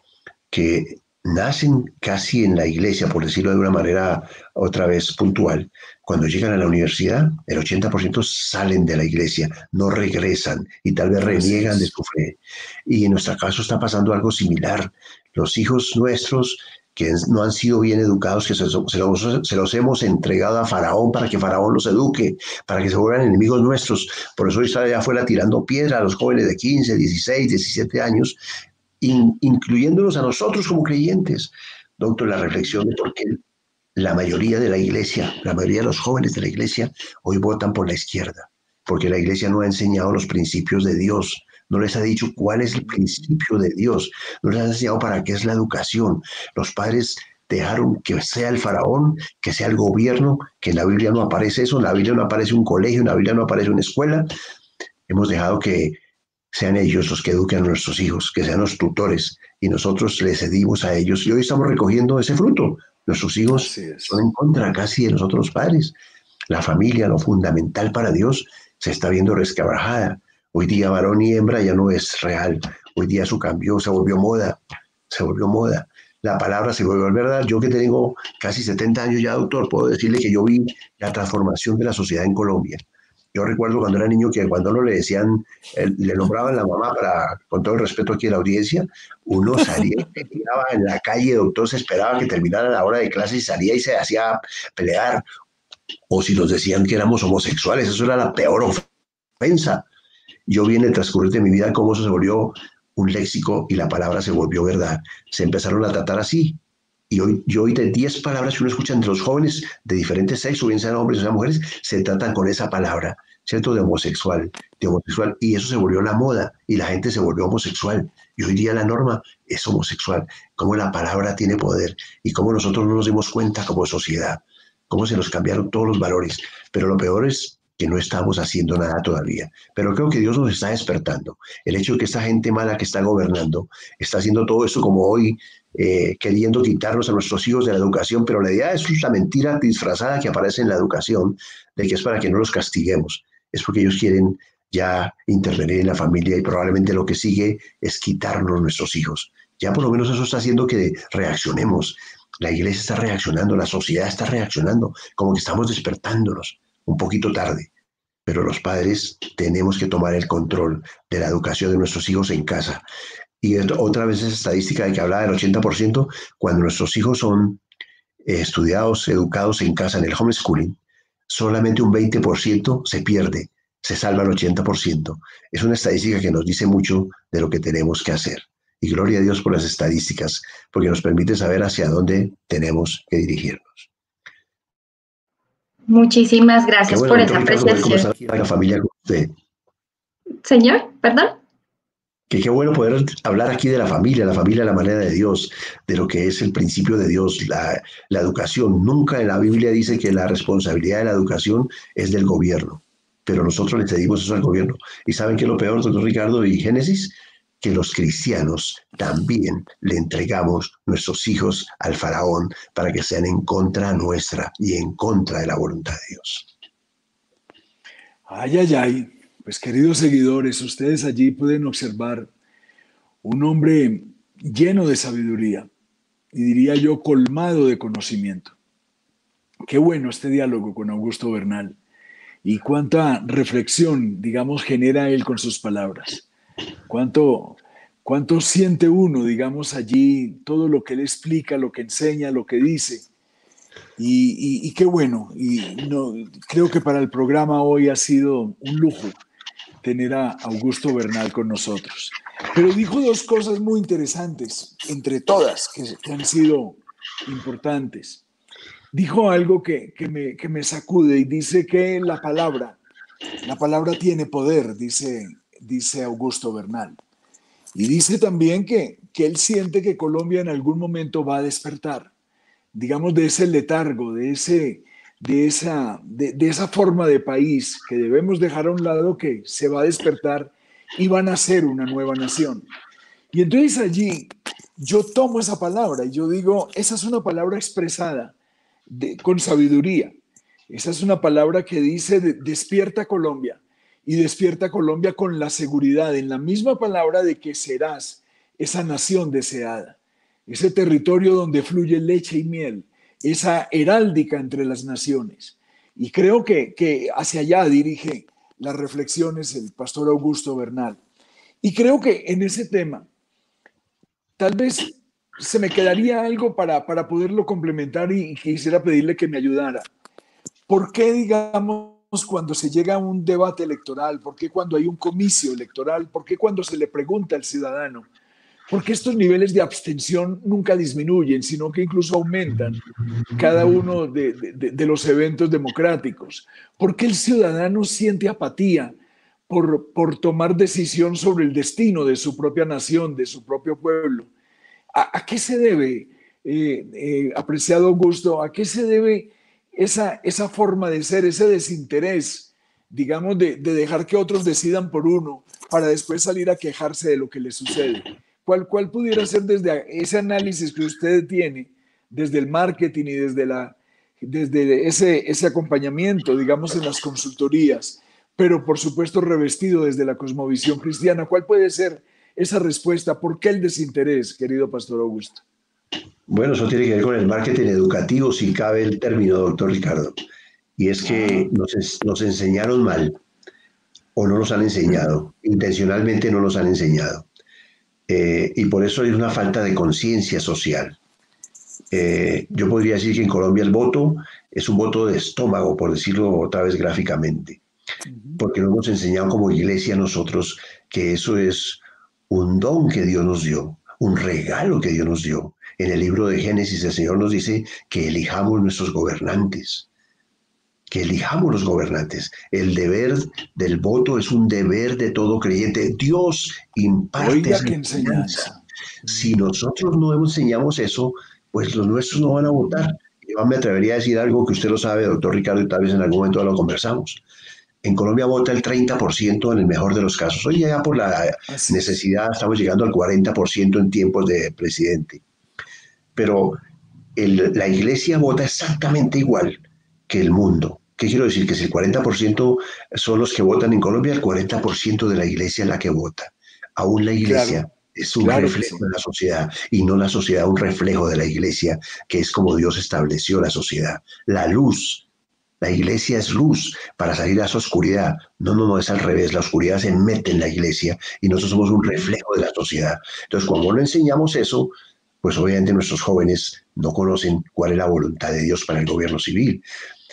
que nacen casi en la iglesia, por decirlo de una manera otra vez puntual, cuando llegan a la universidad, el 80% salen de la iglesia, no regresan y tal vez reniegan de su fe. Y en nuestro caso está pasando algo similar. Los hijos nuestros que no han sido bien educados, que se los hemos entregado a Faraón para que Faraón los eduque, para que se vuelvan enemigos nuestros. Por eso está allá afuera tirando piedra a los jóvenes de 15, 16, 17 años, incluyéndonos a nosotros como creyentes. Doctor, la reflexión de por qué la mayoría de la iglesia, la mayoría de los jóvenes de la iglesia hoy votan por la izquierda, porque la iglesia no ha enseñado los principios de Dios, no les ha dicho cuál es el principio de Dios, no les ha enseñado para qué es la educación. Los padres dejaron que sea el faraón, que sea el gobierno, que en la Biblia no aparece eso, en la Biblia no aparece un colegio, en la Biblia no aparece una escuela. Hemos dejado que sean ellos los que eduquen a nuestros hijos, que sean los tutores, y nosotros les cedimos a ellos. Y hoy estamos recogiendo ese fruto. Nuestros hijos son en contra casi de nosotros los padres. La familia, lo fundamental para Dios, se está viendo resquebrajada. Hoy día varón y hembra ya no es real. Hoy día eso cambió, se volvió moda. Se volvió moda. La palabra se volvió verdad. Yo que tengo casi 70 años ya, doctor, puedo decirle que yo vi la transformación de la sociedad en Colombia. Yo recuerdo cuando era niño que cuando uno le decían, le nombraban la mamá, con todo el respeto aquí de la audiencia, uno salía y miraba en la calle, doctor, se esperaba que terminara la hora de clase y salía y se hacía pelear. O si nos decían que éramos homosexuales, eso era la peor ofensa. Yo vi en el transcurrir de mi vida cómo eso se volvió un léxico y la palabra se volvió verdad. Se empezaron a tratar así. Y hoy de 10 palabras que uno escucha entre los jóvenes de diferentes sexos, bien sean hombres o sean mujeres, se tratan con esa palabra, ¿cierto? De homosexual. Y eso se volvió la moda y la gente se volvió homosexual. Y hoy día la norma es homosexual. Cómo la palabra tiene poder y cómo nosotros no nos dimos cuenta como sociedad. Cómo se nos cambiaron todos los valores. Pero lo peor es que no estamos haciendo nada todavía. Pero creo que Dios nos está despertando. El hecho de que esta gente mala que está gobernando está haciendo todo esto como hoy, queriendo quitarnos a nuestros hijos de la educación, pero la idea es la mentira disfrazada que aparece en la educación, de que es para que no los castiguemos. Es porque ellos quieren ya intervenir en la familia y probablemente lo que sigue es quitarnos nuestros hijos. Ya por lo menos eso está haciendo que reaccionemos. La iglesia está reaccionando, la sociedad está reaccionando, como que estamos despertándonos un poquito tarde. Pero los padres tenemos que tomar el control de la educación de nuestros hijos en casa. Y otra vez esa estadística de que hablaba del 80%, cuando nuestros hijos son estudiados, educados en casa, en el homeschooling, solamente un 20% se pierde, se salva el 80%. Es una estadística que nos dice mucho de lo que tenemos que hacer. Y gloria a Dios por las estadísticas, porque nos permite saber hacia dónde tenemos que dirigirnos. Muchísimas gracias por esa apreciación. La familia con usted. Señor, perdón. Que qué bueno poder hablar aquí de la familia a la manera de Dios, de lo que es el principio de Dios, la educación. Nunca en la Biblia dice que la responsabilidad de la educación es del gobierno, pero nosotros le cedimos eso al gobierno. ¿Y saben qué es lo peor, doctor Ricardo y Génesis? Que los cristianos también le entregamos nuestros hijos al faraón para que sean en contra nuestra y en contra de la voluntad de Dios. Ay, ay, ay. Pues queridos seguidores, ustedes allí pueden observar un hombre lleno de sabiduría y diría yo colmado de conocimiento. Qué bueno este diálogo con Augusto Bernal y cuánta reflexión, digamos, genera él con sus palabras. Cuánto siente uno, digamos, allí todo lo que él explica, lo que enseña, lo que dice. Y qué bueno. Y no, creo que para el programa hoy ha sido un lujo tener a Augusto Bernal con nosotros. Pero dijo dos cosas muy interesantes, entre todas, que han sido importantes. Dijo algo que me sacude y dice que la palabra tiene poder, dice Augusto Bernal. Y dice también que él siente que Colombia en algún momento va a despertar, digamos, de ese letargo, de esa forma de país que debemos dejar a un lado, que se va a despertar y van a ser una nueva nación. Y entonces allí yo tomo esa palabra y yo digo, esa es una palabra expresada con sabiduría. Esa es una palabra que dice despierta Colombia, y despierta Colombia con la seguridad en la misma palabra de que serás esa nación deseada, ese territorio donde fluye leche y miel, esa heráldica entre las naciones. Y creo que hacia allá dirige las reflexiones el pastor Augusto Bernal. Y creo que en ese tema tal vez se me quedaría algo para poderlo complementar y quisiera pedirle que me ayudara. ¿Por qué, digamos, cuando se llega a un debate electoral, por qué cuando hay un comicio electoral, por qué cuando se le pregunta al ciudadano, por qué estos niveles de abstención nunca disminuyen, sino que incluso aumentan cada uno de los eventos democráticos? ¿Por qué el ciudadano siente apatía por tomar decisión sobre el destino de su propia nación, de su propio pueblo? ¿A qué se debe, apreciado Augusto, a qué se debe esa forma de ser, ese desinterés, digamos, de dejar que otros decidan por uno para después salir a quejarse de lo que le sucede? ¿Cuál pudiera ser desde ese análisis que usted tiene, desde el marketing y desde ese acompañamiento, digamos, en las consultorías, pero por supuesto revestido desde la cosmovisión cristiana? ¿Cuál puede ser esa respuesta? ¿Por qué el desinterés, querido pastor Augusto? Bueno, eso tiene que ver con el marketing educativo, si cabe el término, doctor Ricardo. Y es que nos enseñaron mal, o no nos han enseñado, intencionalmente no nos han enseñado. Y por eso hay una falta de conciencia social. Yo podría decir que en Colombia el voto es un voto de estómago, por decirlo otra vez gráficamente, porque no hemos enseñado como iglesia nosotros que eso es un don que Dios nos dio, un regalo que Dios nos dio. En el libro de Génesis el Señor nos dice que elijamos nuestros gobernantes, que elijamos los gobernantes. El deber del voto es un deber de todo creyente. Dios imparte esa enseñanza. Si nosotros no enseñamos eso, pues los nuestros no van a votar. Yo me atrevería a decir algo que usted lo sabe, doctor Ricardo, y tal vez en algún momento lo conversamos. En Colombia vota el 30% en el mejor de los casos. Hoy ya por la necesidad estamos llegando al 40% en tiempos de presidente. Pero la iglesia vota exactamente igual que el mundo. ¿Qué quiero decir? Que si el 40% son los que votan en Colombia, el 40% de la iglesia es la que vota. Aún la iglesia es un reflejo de la sociedad, y no la sociedad un reflejo de la iglesia, que es como Dios estableció la sociedad. La luz. La iglesia es luz para salir a esa oscuridad. No, es al revés. La oscuridad se mete en la iglesia y nosotros somos un reflejo de la sociedad. Entonces, cuando no enseñamos eso, pues obviamente nuestros jóvenes no conocen cuál es la voluntad de Dios para el gobierno civil.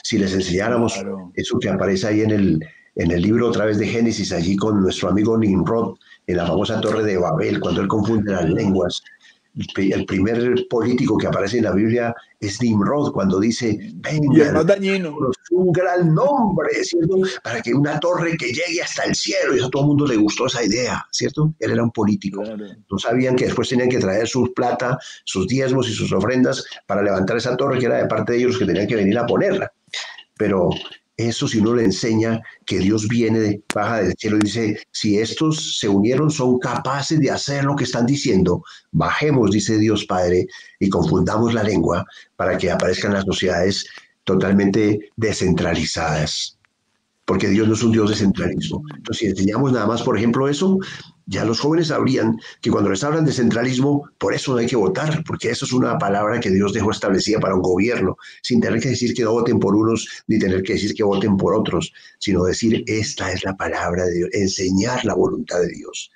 Si les enseñáramos eso que aparece ahí en el libro otra vez de Génesis, allí con nuestro amigo Nimrod, en la famosa Torre de Babel, cuando él confunde las lenguas, El primer político que aparece en la Biblia es Nimrod, cuando dice, Y el venga, más dañino. un gran nombre, ¿cierto? Para que una torre que llegue hasta el cielo, y a todo el mundo le gustó esa idea, ¿cierto? Él era un político. Claro. No sabían que después tenían que traer sus plata, sus diezmos y sus ofrendas para levantar esa torre que era de parte de ellos que tenían que venir a ponerla. Pero eso, si uno le enseña que Dios viene, baja del cielo y dice, si estos se unieron, son capaces de hacer lo que están diciendo, bajemos, dice Dios Padre, y confundamos la lengua para que aparezcan las sociedades totalmente descentralizadas. Porque Dios no es un Dios de centralismo. Entonces, si enseñamos nada más, por ejemplo, eso, ya los jóvenes sabrían que cuando les hablan de centralismo, por eso no hay que votar, porque eso es una palabra que Dios dejó establecida para un gobierno, sin tener que decir que no voten por unos, ni tener que decir que voten por otros, sino decir, esta es la palabra de Dios, enseñar la voluntad de Dios.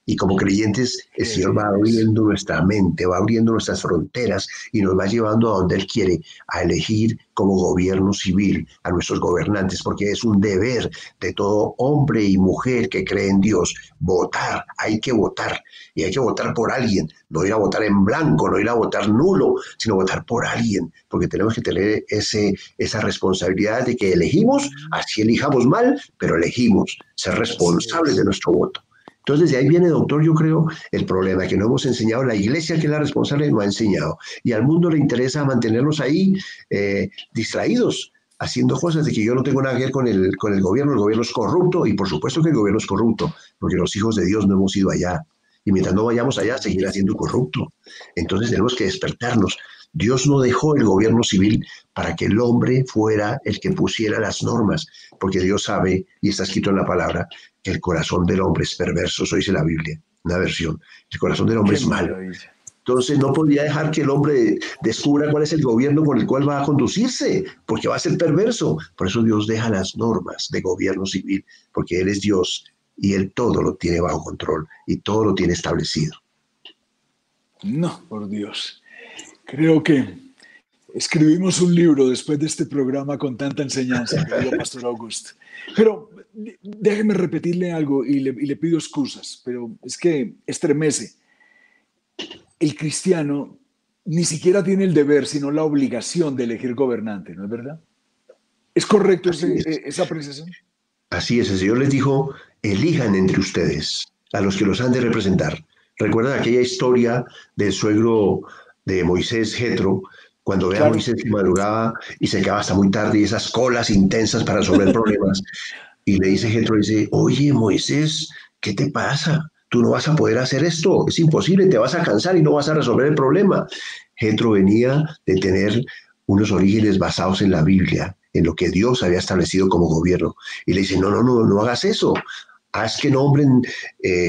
Y como creyentes, el Señor va abriendo nuestra mente, va abriendo nuestras fronteras y nos va llevando a donde Él quiere, a elegir como gobierno civil a nuestros gobernantes, porque es un deber de todo hombre y mujer que cree en Dios, votar, hay que votar, y hay que votar por alguien, no ir a votar en blanco, no ir a votar nulo, sino votar por alguien, porque tenemos que tener esa responsabilidad de que elegimos, así elijamos mal, pero elegimos, ser responsables de nuestro voto. Entonces, de ahí viene, doctor, yo creo, el problema, que no hemos enseñado, la iglesia, que es la responsable, no ha enseñado. Y al mundo le interesa mantenernos ahí distraídos, haciendo cosas de que yo no tengo nada que ver con el gobierno es corrupto, y por supuesto que el gobierno es corrupto, porque los hijos de Dios no hemos ido allá. Y mientras no vayamos allá, seguirá siendo corrupto. Entonces tenemos que despertarnos. Dios no dejó el gobierno civil para que el hombre fuera el que pusiera las normas, porque Dios sabe, y está escrito en la palabra, que el corazón del hombre es perverso, eso dice la Biblia, una versión. El corazón del hombre es malo. Entonces no podía dejar que el hombre descubra cuál es el gobierno con el cual va a conducirse, porque va a ser perverso. Por eso Dios deja las normas de gobierno civil, porque Él es Dios y Él todo lo tiene bajo control y todo lo tiene establecido. No, por Dios. Creo que escribimos un libro después de este programa con tanta enseñanza, querido Pastor Augusto. Pero déjeme repetirle algo y le pido excusas, pero es que estremece. El cristiano ni siquiera tiene el deber, sino la obligación de elegir gobernante, ¿no es verdad? ¿Es correcto esa apreciación? Así es, el Señor les dijo, elijan entre ustedes a los que los han de representar. ¿Recuerdan aquella historia del suegro de Moisés, Jetro, cuando ve a Moisés que madrugaba y se quedaba hasta muy tarde y esas colas intensas para resolver problemas? Y le dice Jetro, dice, oye Moisés, ¿qué te pasa? Tú no vas a poder hacer esto, es imposible, te vas a cansar y no vas a resolver el problema. Jetro venía de tener unos orígenes basados en la Biblia, en lo que Dios había establecido como gobierno. Y le dice, no hagas eso. Haz que nombren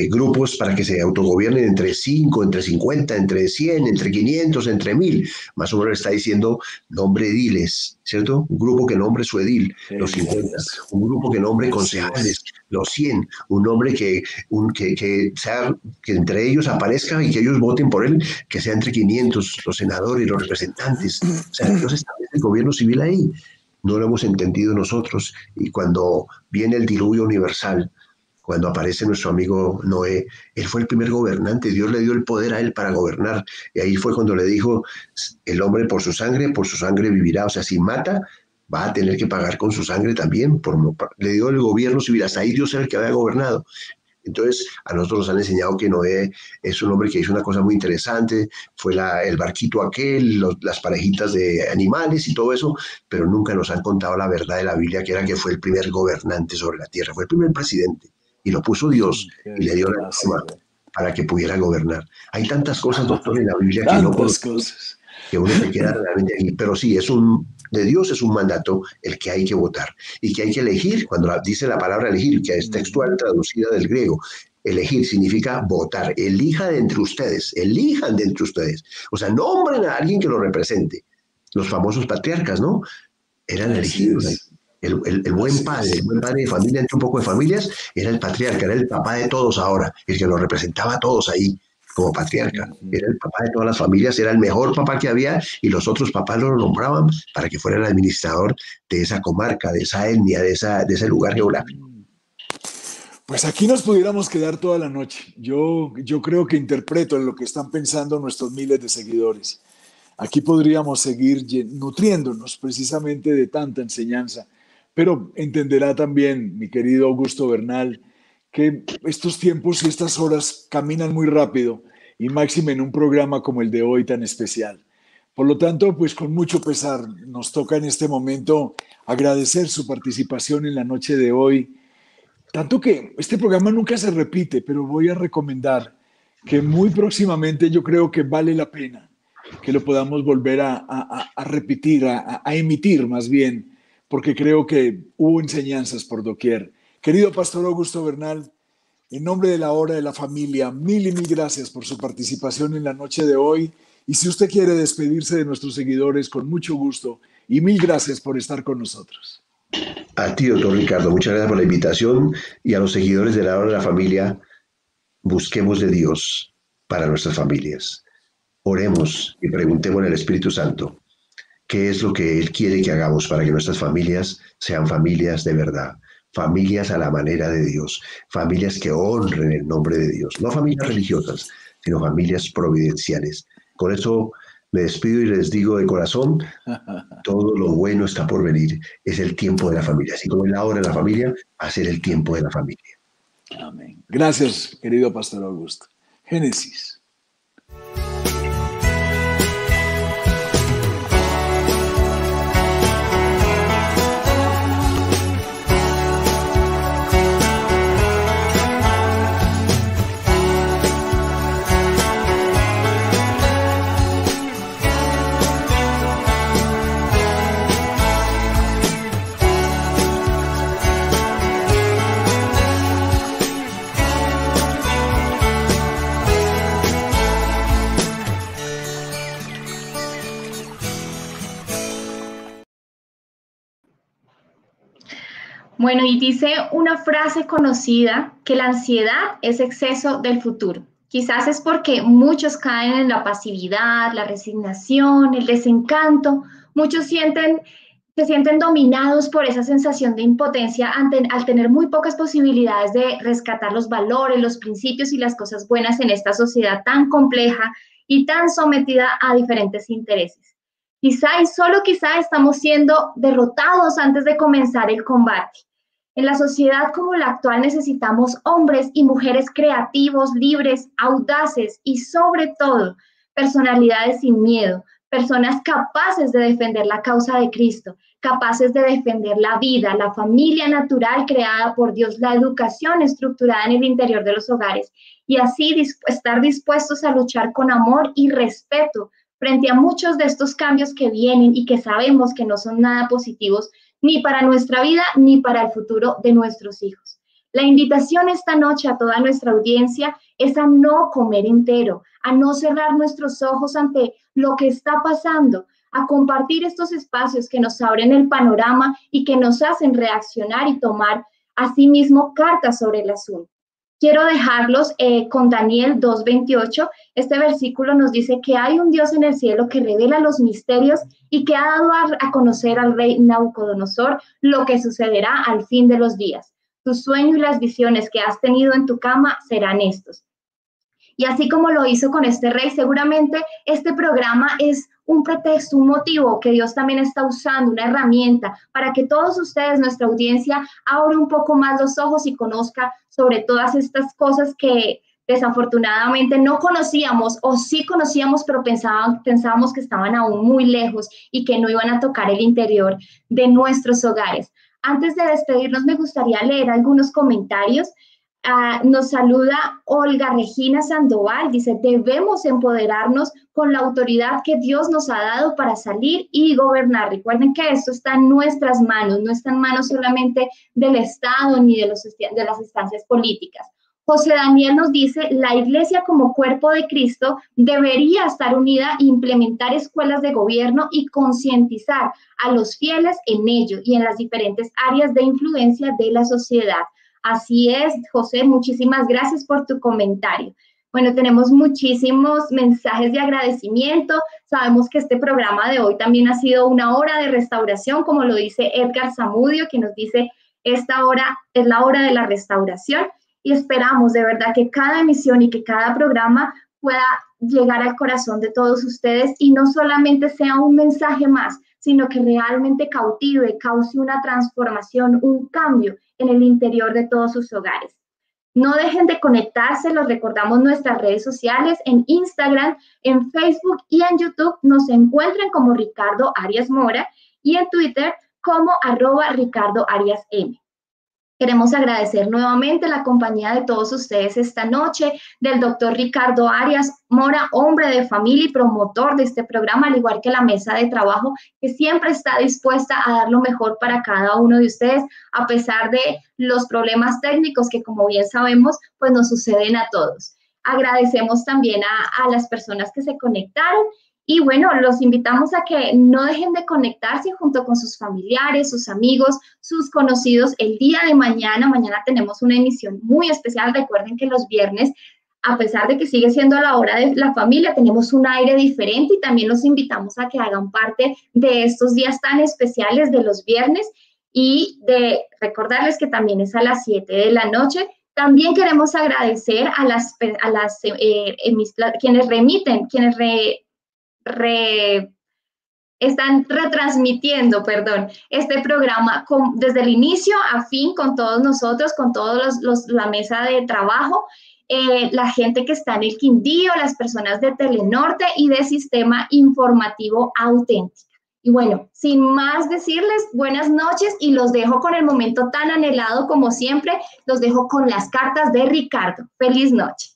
grupos para que se autogobiernen entre 5, entre 50, entre 100, entre 500, entre 1000. Más o menos le está diciendo, nombre ediles, ¿cierto? Un grupo que nombre su edil, los 50. Un grupo que nombre concejales, los 100. Un nombre que entre ellos aparezca y que ellos voten por él, que sea entre 500, los senadores, los representantes. O sea, Dios establece el gobierno civil ahí. No lo hemos entendido nosotros. Y cuando viene el diluvio universal, cuando aparece nuestro amigo Noé, él fue el primer gobernante, Dios le dio el poder a él para gobernar. Y ahí fue cuando le dijo, el hombre por su sangre vivirá. O sea, si mata, va a tener que pagar con su sangre también. Le dio el gobierno civil, hasta ahí Dios era el que había gobernado. Entonces, a nosotros nos han enseñado que Noé es un hombre que hizo una cosa muy interesante, fue el barquito aquel, las parejitas de animales y todo eso, pero nunca nos han contado la verdad de la Biblia, que era que fue el primer gobernante sobre la tierra, fue el primer presidente. Y lo puso Dios y le dio la norma para que pudiera gobernar. Hay tantas cosas, doctor, en la Biblia que no conocemos, que uno se queda realmente ahí. Pero sí, de Dios es un mandato el que hay que votar y que hay que elegir. Cuando dice la palabra elegir, que es textual traducida del griego, elegir significa votar. Elijan de entre ustedes. O sea, nombren a alguien que lo represente. Los famosos patriarcas, ¿no? Eran elegidos. El buen padre de familia, entre un poco de familias, era el patriarca, era el papá de todos ahora, el que los representaba a todos ahí como patriarca. Era el papá de todas las familias, era el mejor papá que había y los otros papás lo nombraban para que fuera el administrador de esa comarca, de esa etnia, de ese lugar geográfico. Pues aquí nos pudiéramos quedar toda la noche. Yo creo que interpreto en lo que están pensando nuestros miles de seguidores. Aquí podríamos seguir nutriéndonos precisamente de tanta enseñanza, pero entenderá también, mi querido Augusto Bernal, que estos tiempos y estas horas caminan muy rápido y máxime en un programa como el de hoy tan especial. Por lo tanto, pues con mucho pesar nos toca en este momento agradecer su participación en la noche de hoy. Tanto que este programa nunca se repite, pero voy a recomendar que muy próximamente yo creo que vale la pena que lo podamos volver a repetir, a emitir más bien, porque creo que hubo enseñanzas por doquier. Querido Pastor Augusto Bernal, en nombre de la Hora de la Familia, mil y mil gracias por su participación en la noche de hoy. Y si usted quiere despedirse de nuestros seguidores, con mucho gusto, y mil gracias por estar con nosotros. A ti, doctor Ricardo, muchas gracias por la invitación y a los seguidores de la Hora de la Familia, busquemos de Dios para nuestras familias. Oremos y preguntemos al Espíritu Santo qué es lo que Él quiere que hagamos para que nuestras familias sean familias de verdad, familias a la manera de Dios, familias que honren el nombre de Dios, no familias religiosas, sino familias providenciales. Con eso me despido y les digo de corazón, todo lo bueno está por venir, es el tiempo de la familia. Así como es la hora de la familia, va a ser el tiempo de la familia. Amén. Gracias, querido Pastor Augusto. Génesis. Bueno, y dice una frase conocida que la ansiedad es exceso del futuro. Quizás es porque muchos caen en la pasividad, la resignación, el desencanto. Muchos se sienten dominados por esa sensación de impotencia al tener muy pocas posibilidades de rescatar los valores, los principios y las cosas buenas en esta sociedad tan compleja y tan sometida a diferentes intereses. Quizá y solo quizá estamos siendo derrotados antes de comenzar el combate. En la sociedad como la actual necesitamos hombres y mujeres creativos, libres, audaces y sobre todo personalidades sin miedo, personas capaces de defender la causa de Cristo, capaces de defender la vida, la familia natural creada por Dios, la educación estructurada en el interior de los hogares y así estar dispuestos a luchar con amor y respeto frente a muchos de estos cambios que vienen y que sabemos que no son nada positivos ni para nuestra vida ni para el futuro de nuestros hijos. La invitación esta noche a toda nuestra audiencia es a no comer entero, a no cerrar nuestros ojos ante lo que está pasando, a compartir estos espacios que nos abren el panorama y que nos hacen reaccionar y tomar asimismo cartas sobre el asunto. Quiero dejarlos con Daniel 2:28. Este versículo nos dice que hay un Dios en el cielo que revela los misterios y que ha dado a conocer al rey Nabucodonosor lo que sucederá al fin de los días. Tu sueño y las visiones que has tenido en tu cama serán estos. Y así como lo hizo con este rey, seguramente este programa es un pretexto, un motivo que Dios también está usando, una herramienta para que todos ustedes, nuestra audiencia, abra un poco más los ojos y conozca sobre todas estas cosas que desafortunadamente no conocíamos o sí conocíamos, pero pensábamos que estaban aún muy lejos y que no iban a tocar el interior de nuestros hogares. Antes de despedirnos, me gustaría leer algunos comentarios. Nos saluda Olga Regina Sandoval, dice, debemos empoderarnos con la autoridad que Dios nos ha dado para salir y gobernar. Recuerden que esto está en nuestras manos, no está en manos solamente del Estado ni de las instancias políticas. José Daniel nos dice, la iglesia como cuerpo de Cristo debería estar unida e implementar escuelas de gobierno y concientizar a los fieles en ello y en las diferentes áreas de influencia de la sociedad. Así es, José, muchísimas gracias por tu comentario. Bueno, tenemos muchísimos mensajes de agradecimiento. Sabemos que este programa de hoy también ha sido una hora de restauración, como lo dice Edgar Zamudio, que nos dice, esta hora es la hora de la restauración. y esperamos de verdad que cada emisión y que cada programa pueda llegar al corazón de todos ustedes y no solamente sea un mensaje más, sino que realmente cautive, cause una transformación, un cambio en el interior de todos sus hogares. No dejen de conectarse, los recordamos nuestras redes sociales en Instagram, en Facebook y en YouTube nos encuentran como Ricardo Arias Mora y en Twitter como @RicardoAriasM. Queremos agradecer nuevamente la compañía de todos ustedes esta noche, del doctor Ricardo Arias Mora, hombre de familia y promotor de este programa, al igual que la mesa de trabajo, que siempre está dispuesta a dar lo mejor para cada uno de ustedes, a pesar de los problemas técnicos que, como bien sabemos, pues nos suceden a todos. Agradecemos también a las personas que se conectaron. Y bueno, los invitamos a que no dejen de conectarse junto con sus familiares, sus amigos, sus conocidos el día de mañana. Mañana tenemos una emisión muy especial. Recuerden que los viernes, a pesar de que sigue siendo la hora de la familia, tenemos un aire diferente y también los invitamos a que hagan parte de estos días tan especiales de los viernes y de recordarles que también es a las 7 de la noche. También queremos agradecer a quienes remiten, están retransmitiendo, perdón, este programa desde el inicio a fin con todos nosotros, con todos la mesa de trabajo, la gente que está en el Quindío, las personas de Telenorte y de Sistema Informativo Auténtica. Y bueno, sin más decirles, buenas noches y los dejo con el momento tan anhelado como siempre, los dejo con las cartas de Ricardo. Feliz noche.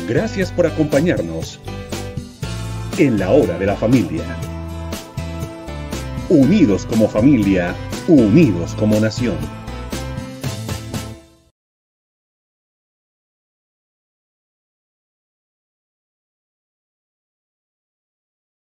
Gracias por acompañarnos en la hora de la familia. Unidos como familia, unidos como nación.